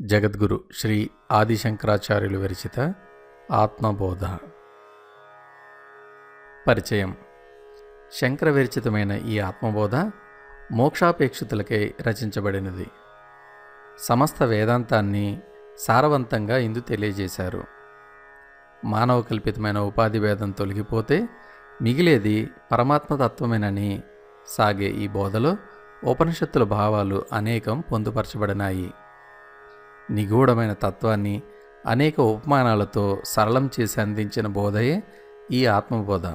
జగద్గురు శ్రీ ఆదిశంకరాచార్యులు విరచిత ఆత్మబోధ. పరిచయం. శంకర విరచితమైన ఈ ఆత్మబోధ మోక్షాపేక్షితులకై రచించబడినది. సమస్త వేదాంతాన్ని సారవంతంగా ఇందు తెలియజేశారు. మానవ కల్పితమైన ఉపాధి భేదం తొలగిపోతే మిగిలేది పరమాత్మతత్వమేనని సాగే ఈ బోధలో ఉపనిషత్తుల భావాలు అనేకం పొందుపరచబడినాయి. నిగూఢమైన తత్వాన్ని అనేక ఉపమానాలతో సరళం చేసి అందించిన బోధయే ఈ ఆత్మబోధ.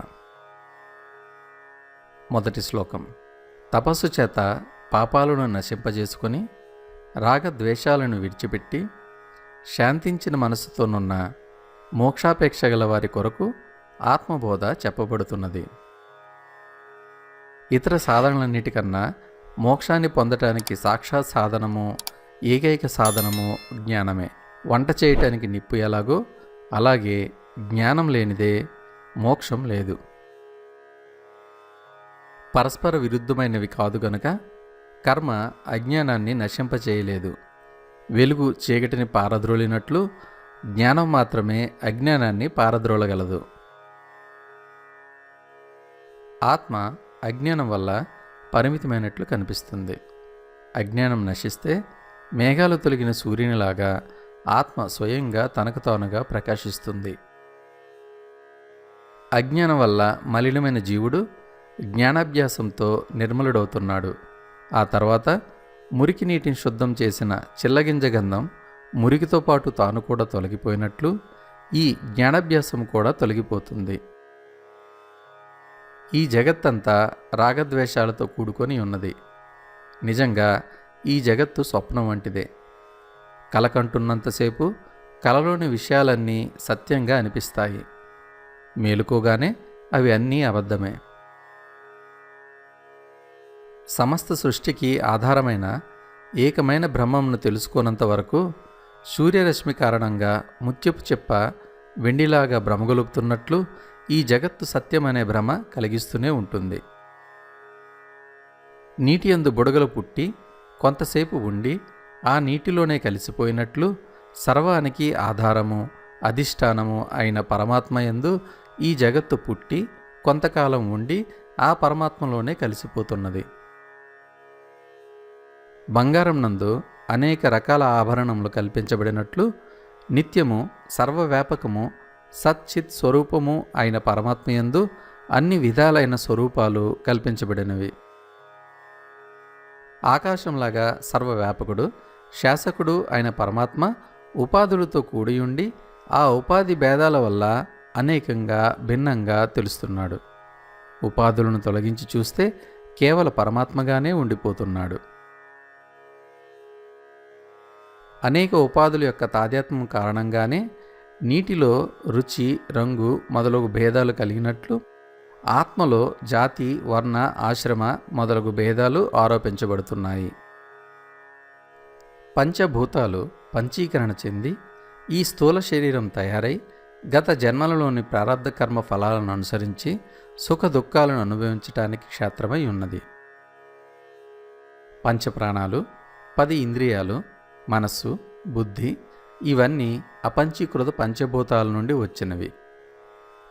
మొదటి శ్లోకం. తపస్సు చేత పాపాలను నశింపజేసుకొని రాగద్వేషాలను విడిచిపెట్టి శాంతించిన మనసుతోనున్న మోక్షాపేక్ష గల వారి కొరకు ఆత్మబోధ చెప్పబడుతున్నది. ఇతర సాధనలన్నిటికన్నా మోక్షాన్ని పొందటానికి సాక్షాత్ సాధనము, ఏకైక సాధనము జ్ఞానమే. వంట చేయటానికి నిప్పు ఎలాగో అలాగే జ్ఞానం లేనిదే మోక్షం లేదు. పరస్పర విరుద్ధమైనవి కాదు గనుక కర్మ అజ్ఞానాన్ని నశింపచేయలేదు. వెలుగు చీకటిని పారద్రోలినట్లు జ్ఞానం మాత్రమే అజ్ఞానాన్ని పారద్రోలగలదు. ఆత్మ అజ్ఞానం వల్ల పరిమితమైనట్లు కనిపిస్తుంది. అజ్ఞానం నశిస్తే మేఘాలు తొలగిన సూర్యునిలాగా ఆత్మ స్వయంగా తనకు తానుగా ప్రకాశిస్తుంది. అజ్ఞానం వల్ల మలినమైన జీవుడు జ్ఞానాభ్యాసంతో నిర్మలుడవుతున్నాడు. ఆ తర్వాత మురికి నీటిని శుద్ధం చేసిన చిల్లగింజ గంధం మురికితో పాటు తాను కూడా తొలగిపోయినట్లు ఈ జ్ఞానాభ్యాసం కూడా తొలగిపోతుంది. ఈ జగత్తంతా రాగద్వేషాలతో కూడుకొని ఉన్నది. నిజంగా ఈ జగత్తు స్వప్నం వంటిదే. కలకంటున్నంతసేపు కలలోని విషయాలన్నీ సత్యంగా అనిపిస్తాయి. మేలుకోగానే అవి అన్నీ అబద్ధమే. సమస్త సృష్టికి ఆధారమైన ఏకమైన బ్రహ్మమును తెలుసుకోనంత వరకు సూర్యరశ్మి కారణంగా ముత్యపు చెప్ప వెండిలాగా భ్రమగొలుపుతున్నట్లు ఈ జగత్తు సత్యమనే భ్రమ కలిగిస్తూనే ఉంటుంది. నీటి యందు బుడగలు పుట్టి కొంతసేపు ఉండి ఆ నీటిలోనే కలిసిపోయినట్లు సర్వానికి ఆధారము, అధిష్టానము అయిన పరమాత్మ యందు ఈ జగత్తు పుట్టి కొంతకాలం ఉండి ఆ పరమాత్మలోనే కలిసిపోతున్నది. బంగారం నందు అనేక రకాల ఆభరణములు కల్పించబడినట్లు నిత్యము సర్వవ్యాపకము సచ్చిత్ స్వరూపము అయిన పరమాత్మయందు అన్ని విధాలైన స్వరూపాలు కల్పించబడినవి. ఆకాశంలాగా సర్వవ్యాపకుడు, శాసకుడు అయిన పరమాత్మ ఉపాధులతో కూడియుండి ఆ ఉపాధి భేదాల వల్ల అనేకంగా భిన్నంగా తెలుస్తున్నాడు. ఉపాధులను తొలగించి చూస్తే కేవల పరమాత్మగానే ఉండిపోతున్నాడు. అనేక ఉపాధుల యొక్క తాదాత్మ్యం కారణంగానే నీటిలో రుచి, రంగు మొదలగు భేదాలు కలిగినట్లు ఆత్మలో జాతి, వర్ణ, ఆశ్రమ మొదలగు భేదాలు ఆరోపించబడుతున్నాయి. పంచభూతాలు పంచీకరణ చెంది ఈ స్థూల శరీరం తయారై గత జన్మలలోని ప్రారబ్ధ కర్మ ఫలాలను అనుసరించి సుఖ దుఃఖాలను అనుభవించటానికి క్షేత్రమై ఉన్నది. పంచప్రాణాలు, 10 ఇంద్రియాలు, మనస్సు, బుద్ధి ఇవన్నీ అపంచీకృత పంచభూతాల నుండి వచ్చినవి.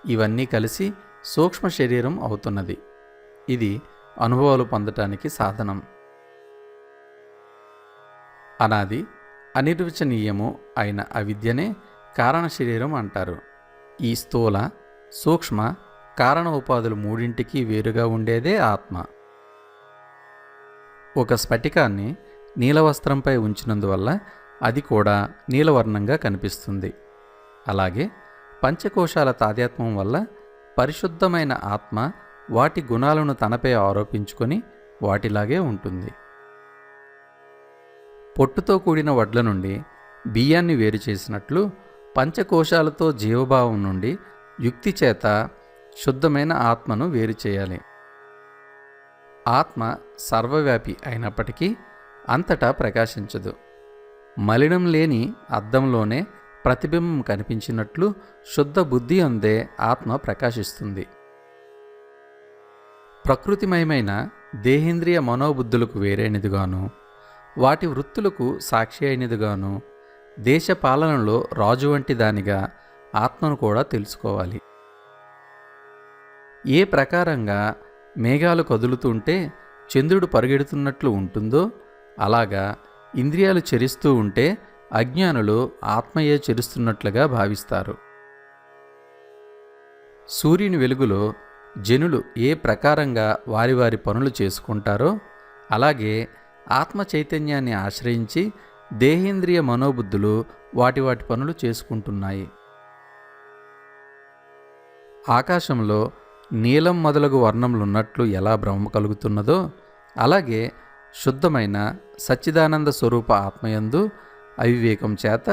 ఇవన్నీ కలిసి సూక్ష్మ శరీరం అవుతున్నది. ఇది అనుభవాలు పొందటానికి సాధనం. అనాది అనిర్వచనీయము అయిన అవిద్యనే కారణ శరీరం అంటారు. ఈ స్థూల, సూక్ష్మ, కారణ ఉపాధులు మూడింటికి వేరుగా ఉండేదే ఆత్మ. ఒక స్ఫటికాన్ని నీలవస్త్రంపై ఉంచినందువల్ల అది కూడా నీలవర్ణంగా కనిపిస్తుంది. అలాగే పంచకోశాల తాదాత్మ్యం వల్ల పరిశుద్ధమైన ఆత్మ వాటి గుణాలను తనపై ఆరోపించుకొని వాటిలాగే ఉంటుంది. పొట్టుతో కూడిన వడ్ల నుండి బియ్యాన్ని వేరు చేసినట్లు పంచకోశాలతో జీవభావం నుండి యుక్తి చేత శుద్ధమైన ఆత్మను వేరు చేయాలి. ఆత్మ సర్వవ్యాపి అయినప్పటికీ అంతటా ప్రకాశించదు. మలినం లేని అద్దంలోనే ప్రతిబింబం కనిపించినట్లు శుద్ధ బుద్ధి అందే ఆత్మ ప్రకాశిస్తుంది. ప్రకృతిమయమైన దేహేంద్రియ మనోబుద్ధులకు వేరైనదిగాను వాటి వృత్తులకు సాక్షి అయినదిగాను దేశ పాలనలో రాజు వంటి దానిగా ఆత్మను కూడా తెలుసుకోవాలి. ఏ ప్రకారంగా మేఘాలు కదులుతుంటే చంద్రుడు పరిగెడుతున్నట్లు ఉంటుందో అలాగా ఇంద్రియాలు చెరిస్తూ ఉంటే అజ్ఞానులు ఆత్మయే చెరుస్తున్నట్లుగా భావిస్తారు. సూర్యుని వెలుగులో జనులు ఏ ప్రకారంగా వారి వారి పనులు చేసుకుంటారో అలాగే ఆత్మ చైతన్యాన్ని ఆశ్రయించి దేహేంద్రియ మనోబుద్ధులు వాటి వాటి పనులు చేసుకుంటున్నాయి. ఆకాశంలో నీలం మొదలగు వర్ణములున్నట్లు ఎలా భ్రమ కలుగుతున్నదో అలాగే శుద్ధమైన సచ్చిదానంద స్వరూప ఆత్మయందు అవివేకం చేత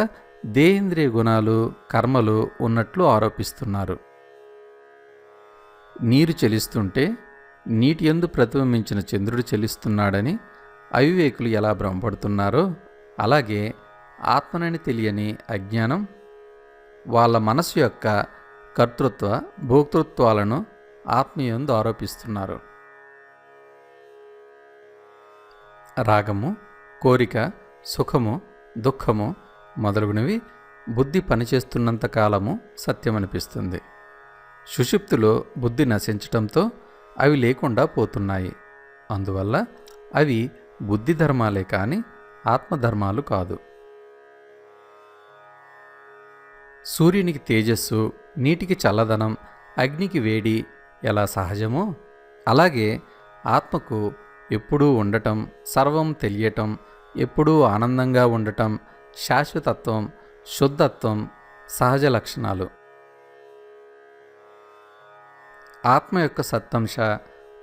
దేహేంద్రియ గుణాలు కర్మలు ఉన్నట్లు ఆరోపిస్తున్నారు. నీరు చెలిస్తుంటే నీటి యందు ప్రతిబింబించిన చంద్రుడు చెలిస్తున్నాడని అవివేకులు ఎలా భ్రమపడుతున్నారో అలాగే ఆత్మనని తెలియని అజ్ఞానం వాళ్ళ మనసు యొక్క కర్తృత్వ భోక్తృత్వాలను ఆత్మయందు ఆరోపిస్తున్నారు. రాగము, కోరిక, సుఖము, దుఃఖము మొదలగునవి బుద్ధి పనిచేస్తున్నంత కాలము సత్యమనిపిస్తుంది. సుషుప్తిలో బుద్ధి నశించటంతో అవి లేకుండా పోతున్నాయి. అందువల్ల అవి బుద్ధి ధర్మాలే కాని ఆత్మధర్మాలు కాదు. సూర్యునికి తేజస్సు, నీటికి చల్లదనం, అగ్నికి వేడి ఎలా సహజమో అలాగే ఆత్మకు ఎప్పుడూ ఉండటం, సర్వం తెలియటం, ఎప్పుడూ ఆనందంగా ఉండటం, శాశ్వతత్వం, శుద్ధత్వం సహజ లక్షణాలు. ఆత్మ యొక్క సత్తంశ,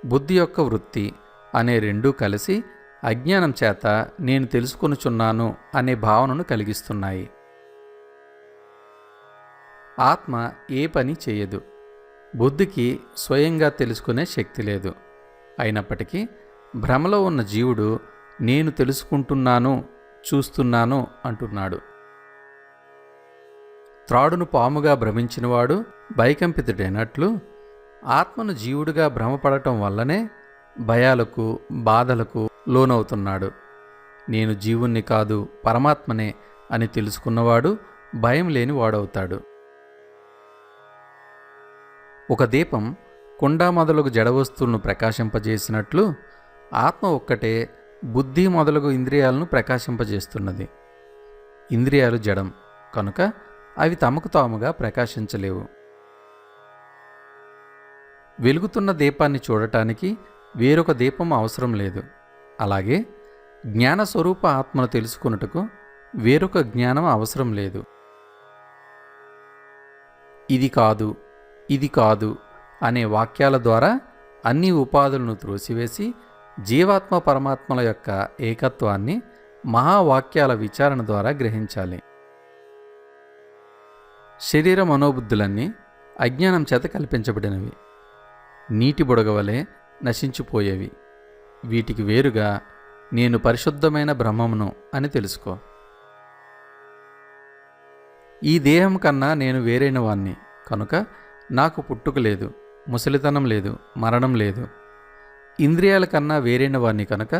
బుద్ధి యొక్క వృత్తి అనే రెండూ కలిసి అజ్ఞానం చేత నేను తెలుసుకొనుచున్నాను అనే భావనను కలిగిస్తున్నాయి. ఆత్మ ఏ పని చేయదు. బుద్ధికి స్వయంగా తెలుసుకునే శక్తి లేదు. అయినప్పటికీ భ్రమలో ఉన్న జీవుడు నేను తెలుసుకుంటున్నాను, చూస్తున్నాను అంటున్నాడు. త్రాడును పాముగా భ్రమించినవాడు భయకంపితుడైనట్లు ఆత్మను జీవుడిగా భ్రమపడటం వల్లనే భయాలకు, బాధలకు లోనవుతున్నాడు. నేను జీవుణ్ణి కాదు పరమాత్మనే అని తెలుసుకున్నవాడు భయం లేని వాడవుతాడు. ఒక దీపం కుండ మొదలగు జడవస్తువులను ప్రకాశింపజేసినట్లు ఆత్మ ఒక్కటే బుద్ధి మొదలగు ఇంద్రియాలను ప్రకాశింపజేస్తున్నది. ఇంద్రియాలు జడం కనుక అవి తమకు తాముగా ప్రకాశించలేవు. వెలుగుతున్న దీపాన్ని చూడటానికి వేరొక దీపం అవసరం లేదు. అలాగే జ్ఞానస్వరూప ఆత్మను తెలుసుకొనుటకు వేరొక జ్ఞానం అవసరం లేదు. ఇది కాదు, ఇది కాదు అనే వాక్యాల ద్వారా అన్ని ఉపాధులను త్రోసివేసి జీవాత్మ పరమాత్మల యొక్క ఏకత్వాన్ని మహావాక్యాల విచారణ ద్వారా గ్రహించాలి. శరీర మనోబుద్ధులన్నీ అజ్ఞానం చేత కల్పించబడినవి. నీటి బుడగవలే నశించిపోయేవి. వీటికి వేరుగా నేను పరిశుద్ధమైన బ్రహ్మమును అని తెలుసుకో. ఈ దేహం కన్నా నేను వేరైన వాణ్ణి కనుక నాకు పుట్టుక లేదు, ముసలితనం లేదు, మరణం లేదు. ఇంద్రియాల కన్నా వేరైన వాణ్ణి కనుక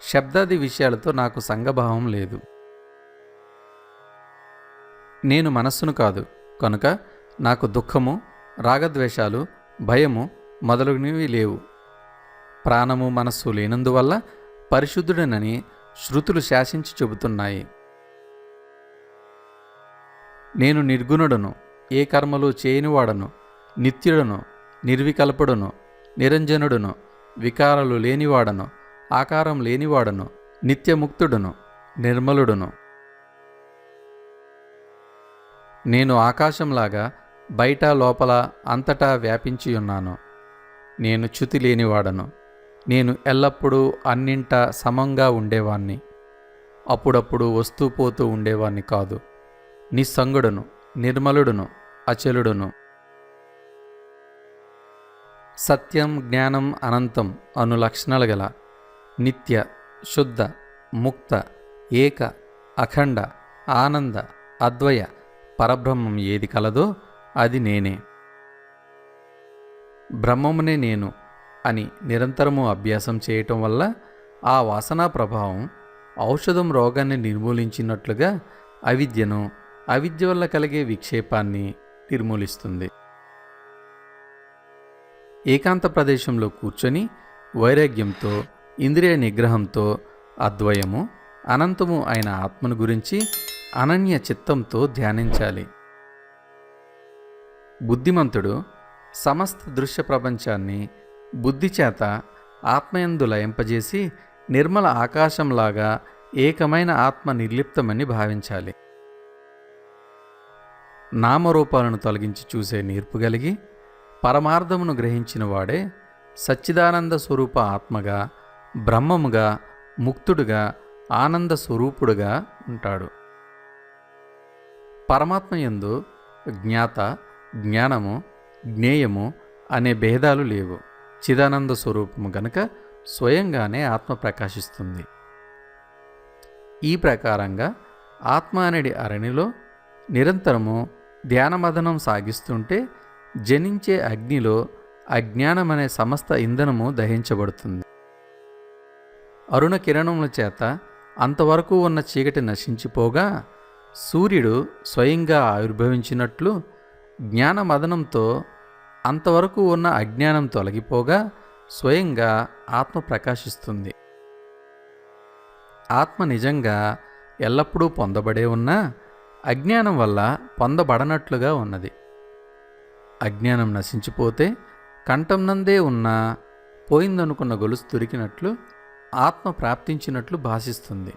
శబ్దాది విషయాలతో నాకు సంగభావం లేదు. నేను మనస్సును కాదు కనుక నాకు దుఃఖము, రాగద్వేషాలు, భయము మొదలగునవి లేవు. ప్రాణము, మనస్సు లేనందువల్ల పరిశుద్ధుడనని శృతులు శాసించి చెబుతున్నాయి. నేను నిర్గుణుడను, ఏ కర్మలు చేయనివాడను, నిత్యుడను, నిర్వికల్పుడను, నిరంజనుడును, వికారాలు లేనివాడను, ఆకారం లేనివాడను, నిత్యముక్తుడును, నిర్మలుడును. నేను ఆకాశంలాగా బయట లోపల అంతటా వ్యాపించియున్నాను. నేను చ్యుతి లేనివాడను. నేను ఎల్లప్పుడూ అన్నింటా సమంగా ఉండేవాణ్ణి. అప్పుడప్పుడు వస్తూ పోతూ ఉండేవాణ్ణి కాదు. నిస్సంగుడును, నిర్మలుడును, అచలుడును. సత్యం, జ్ఞానం, అనంతం అను లక్షణాలు గల నిత్య, శుద్ధ, ముక్త, ఏక, అఖండ, ఆనంద, అద్వయ పరబ్రహ్మం ఏది కలదో అది నేనే. బ్రహ్మమునే నేను అని నిరంతరము అభ్యాసం చేయటం వల్ల ఆ వాసనా ప్రభావం ఔషధం రోగాన్ని నిర్మూలించినట్లుగా అవిద్యను, అవిద్య వల్ల కలిగే విక్షేపాన్ని నిర్మూలిస్తుంది. ఏకాంత ప్రదేశంలో కూర్చొని వైరాగ్యంతో, ఇంద్రియ నిగ్రహంతో అద్వయము, అనంతము అయిన ఆత్మను గురించి అనన్య చిత్తంతో ధ్యానించాలి. బుద్ధిమంతుడు సమస్త దృశ్య ప్రపంచాన్ని బుద్ధి చేత ఆత్మయందు లయింపజేసి నిర్మల ఆకాశంలాగా ఏకమైన ఆత్మ నిర్లిప్తమని భావించాలి. నామరూపాలను తొలగించి చూసే నేర్పు కలిగి పరమార్థమును గ్రహించిన వాడే సచ్చిదానంద స్వరూప ఆత్మగా, బ్రహ్మముగా, ముక్తుడుగా, ఆనంద స్వరూపుడుగా ఉంటాడు. పరమాత్మయందు జ్ఞాత, జ్ఞానము, జ్ఞేయము అనే భేదాలు లేవు. చిదానంద స్వరూపము గనుక స్వయంగానే ఆత్మ ప్రకాశిస్తుంది. ఈ ప్రకారంగా ఆత్మ అనేది అరణిలో నిరంతరము ధ్యానమదనం సాగిస్తుంటే జనించే అగ్నిలో అజ్ఞానమనే సమస్త ఇంధనము దహించబడుతుంది. అరుణ కిరణముల చేత అంతవరకు ఉన్న చీకటి నశించిపోగా సూర్యుడు స్వయంగా ఆవిర్భవించినట్లు జ్ఞానమదనంతో అంతవరకు ఉన్న అజ్ఞానం తొలగిపోగా స్వయంగా ఆత్మ ప్రకాశిస్తుంది. ఆత్మ నిజంగా ఎల్లప్పుడూ పొందబడే ఉన్నా అజ్ఞానం వల్ల పొందబడనట్లుగా ఉన్నది. అజ్ఞానం నశించిపోతే కంఠం నందే ఉన్నా పోయిందనుకున్న గొలుసు దొరికినట్లు ఆత్మ ప్రాప్తించినట్లు భాషిస్తుంది.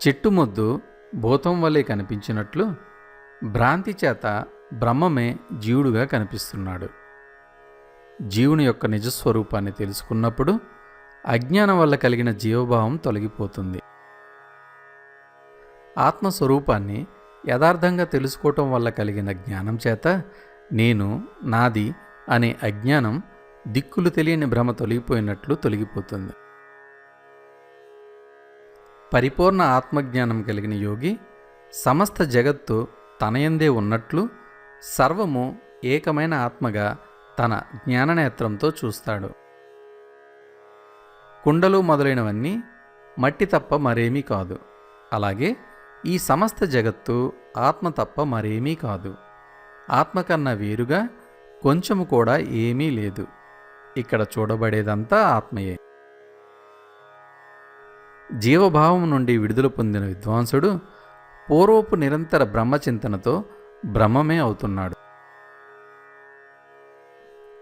చెట్టుమొద్దు భూతం వలె కనిపించినట్లు భ్రాంతి చేత బ్రహ్మమే జీవుడుగా కనిపిస్తున్నాడు. జీవుని యొక్క నిజస్వరూపాన్ని తెలుసుకున్నప్పుడు అజ్ఞానం వల్ల కలిగిన జీవభావం తొలగిపోతుంది. ఆత్మస్వరూపాన్ని యథార్థంగా తెలుసుకోవటం వల్ల కలిగిన జ్ఞానం చేత నేను, నాది అనే అజ్ఞానం దిక్కులు తెలియని భ్రమ తొలగిపోయినట్లు తొలగిపోతుంది. పరిపూర్ణ ఆత్మజ్ఞానం కలిగిన యోగి సమస్త జగత్తు తనయందే ఉన్నట్లు సర్వము ఏకమైన ఆత్మగా తన జ్ఞాననేత్రంతో చూస్తాడు. కుండలు మొదలైనవన్నీ మట్టి తప్ప మరేమీ కాదు. అలాగే ఈ సమస్త జగత్తు ఆత్మ తప్ప మరేమీ కాదు. ఆత్మ కన్నా వేరుగా కొంచెము కూడా ఏమీ లేదు. ఇక్కడ చూడబడేదంతా ఆత్మయే. జీవభావం నుండి విడుదల పొందిన విద్వాంసుడు పూర్వపు నిరంతర బ్రహ్మచింతనతో బ్రహ్మమే అవుతున్నాడు.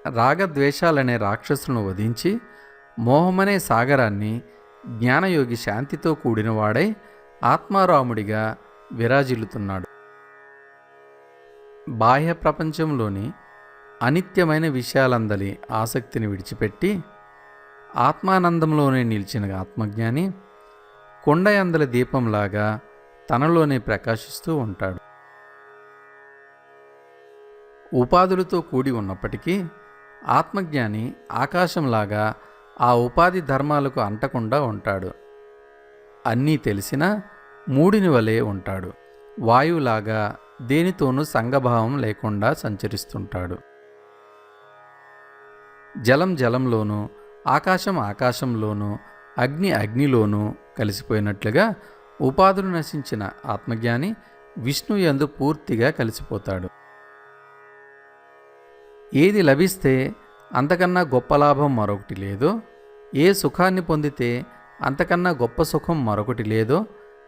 రాగద్వేషాలనే రాక్షసులను వధించి మోహమనే సాగరాన్ని జ్ఞానయోగి శాంతితో కూడినవాడై ఆత్మారాముడిగా విరాజిల్లుతున్నాడు. బాహ్య ప్రపంచంలోని అనిత్యమైన విషయాలందలి ఆసక్తిని విడిచిపెట్టి ఆత్మానందంలోనే నిలిచిన ఆత్మజ్ఞాని కొండయందలి దీపంలాగా తనలోనే ప్రకాశిస్తూ ఉంటాడు. ఉపాధులతో కూడి ఉన్నప్పటికీ ఆత్మజ్ఞాని ఆకాశంలాగా ఆ ఉపాధి ధర్మాలకు అంటకుండా ఉంటాడు. అన్నీ తెలిసినా మూడిని వలె ఉంటాడు. వాయువులాగా దేనితోనూ సంఘభావం లేకుండా సంచరిస్తుంటాడు. జలం జలంలోనూ, ఆకాశం ఆకాశంలోనూ, అగ్ని అగ్నిలోనూ కలిసిపోయినట్లుగా ఉపాధులు నశించిన ఆత్మజ్ఞాని విష్ణు యందు పూర్తిగా కలిసిపోతాడు. ఏది లభిస్తే అంతకన్నా గొప్ప లాభం మరొకటి లేదో, ఏ సుఖాన్ని పొందితే అంతకన్నా గొప్ప సుఖం మరొకటి లేదో,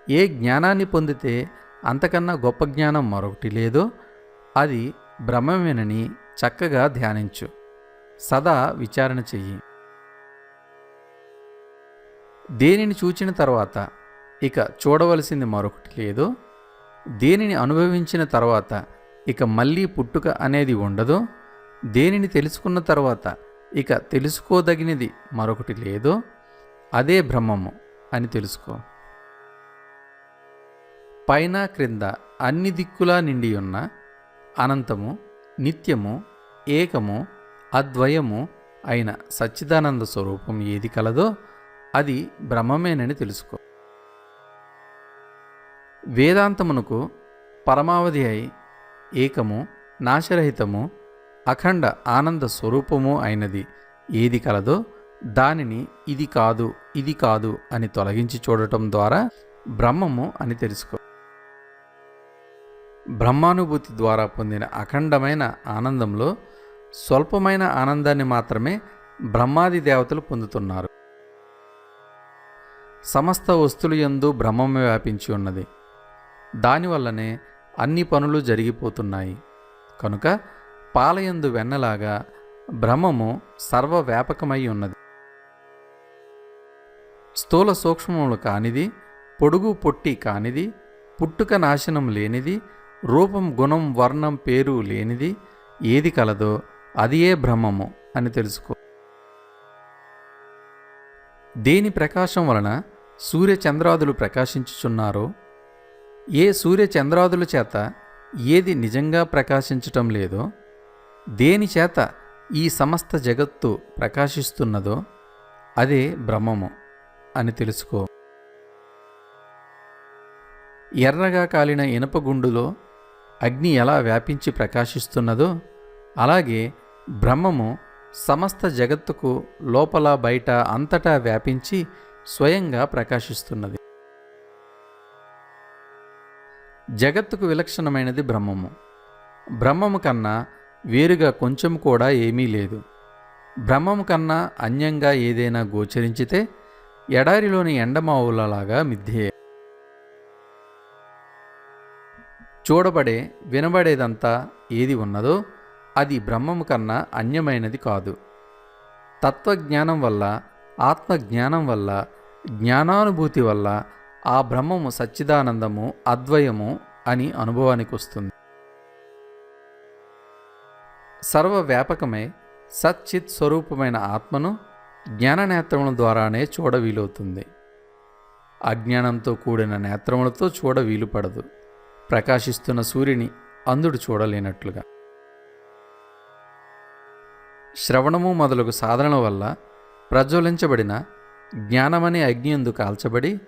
ఏ జ్ఞానాన్ని పొందితే అంతకన్నా గొప్ప జ్ఞానం మరొకటి లేదో అది బ్రహ్మమేనని చక్కగా ధ్యానించు. సదా విచారణ చెయ్యి. దేనిని చూచిన తర్వాత ఇక చూడవలసింది మరొకటి లేదో, దేనిని అనుభవించిన తర్వాత ఇక మళ్ళీ పుట్టుక అనేది ఉండదో, దేనిని తెలుసుకున్న తర్వాత ఇక తెలుసుకోదగినది మరొకటి లేదో అదే బ్రహ్మము అని తెలుసుకో. పైన క్రింద అన్ని దిక్కులా నిండి ఉన్న అనంతము, నిత్యము, ఏకము, అద్వయము అయిన సచ్చిదానంద స్వరూపం ఏది కలదో అది బ్రహ్మమేనని తెలుసుకో. వేదాంతమునకు పరమావధి అయి ఏకము, నాశరహితము, అఖండ ఆనంద స్వరూపము అయినది ఏది కలదో దానిని ఇది కాదు, ఇది కాదు అని తొలగించి చూడటం ద్వారా బ్రహ్మము అని తెలుసుకో. బ్రహ్మానుభూతి ద్వారా పొందిన అఖండమైన ఆనందంలో స్వల్పమైన ఆనందాన్ని మాత్రమే బ్రహ్మాది దేవతలు పొందుతున్నారు. సమస్త వస్తువుల యందు బ్రహ్మమే వ్యాపించి ఉన్నది. దానివల్లనే అన్ని పనులు జరిగిపోతున్నాయి. కనుక పాలయందు వెన్నలాగా బ్రహ్మము సర్వవ్యాపకమై ఉన్నది. స్థూల సూక్ష్మములు కానిది, పొడుగు పొట్టి కానిది, పుట్టుక నాశనం లేనిది, రూపం గుణం వర్ణం పేరు లేనిది ఏది కలదో అది ఏ బ్రహ్మము అని తెలుసుకో. దేని ప్రకాశం వలన సూర్యచంద్రాదులు ప్రకాశించుచున్నారో, ఏ సూర్యచంద్రాదుల చేత ఏది నిజంగా ప్రకాశించటం లేదో, దేని చేత ఈ సమస్త జగత్తు ప్రకాశిస్తున్నదో అదే బ్రహ్మము అని తెలుసుకో. ఎర్రగా కాలిన ఇనపగుండులో అగ్ని ఎలా వ్యాపించి ప్రకాశిస్తున్నదో అలాగే బ్రహ్మము సమస్త జగత్తుకు లోపల బయట అంతటా వ్యాపించి స్వయంగా ప్రకాశిస్తున్నది. జగత్తుకు విలక్షణమైనది బ్రహ్మము. బ్రహ్మము కన్నా వేరుగా కొంచెం కూడా ఏమీ లేదు. బ్రహ్మము కన్నా అన్యంగా ఏదైనా గోచరించితే ఎడారిలోని ఎండమావులలాగా మిథ్యే. చూడబడే వినబడేదంతా ఏది ఉన్నదో అది బ్రహ్మము కన్నా అన్యమైనది కాదు. తత్వజ్ఞానం వల్ల, ఆత్మజ్ఞానం వల్ల, జ్ఞానానుభూతి వల్ల ఆ బ్రహ్మము సచ్చిదానందము, అద్వయము అని అనుభవానికి వస్తుంది. సర్వవ్యాపకమై సచ్చిత్ స్వరూపమైన ఆత్మను జ్ఞాననేత్రముల ద్వారానే చూడ వీలవుతుంది. అజ్ఞానంతో కూడిన నేత్రములతో చూడ వీలుపడదు. ప్రకాశిస్తున్న సూర్యుని అంధుడు చూడలేనట్లుగా. శ్రవణము మొదలగు సాధనల వల్ల ప్రజ్వలించబడిన జ్ఞానమనే అగ్నియందు కాల్చబడి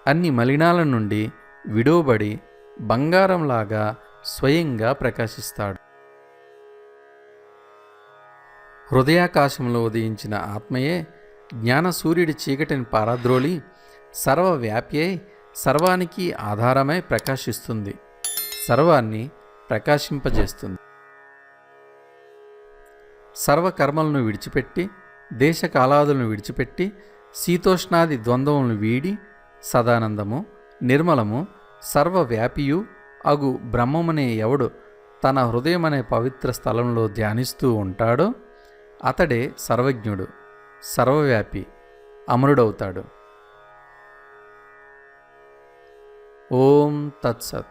అన్ని మలినాల నుండి విడవబడి బంగారంలాగా స్వయంగా ప్రకాశిస్తాడు. హృదయాకాశంలో ఉదయించిన ఆత్మయే జ్ఞానసూర్యుడి చీకటిని పారద్రోలి సర్వవ్యాప్యై సర్వానికి ఆధారమై ప్రకాశిస్తుంది. సర్వాన్ని ప్రకాశింపజేస్తుంది. సర్వకర్మలను విడిచిపెట్టి, దేశకాలాదులను విడిచిపెట్టి, శీతోష్ణాది ద్వంద్వములను వీడి సదానందము, నిర్మలము, సర్వవ్యాపియు అగు బ్రహ్మమనే ఎవడు తన హృదయమనే పవిత్ర స్థలంలో ధ్యానిస్తూ ఉంటాడో అతడే సర్వజ్ఞుడు, సర్వవ్యాపి, అమరుడవుతాడు. ఓం తత్సత్.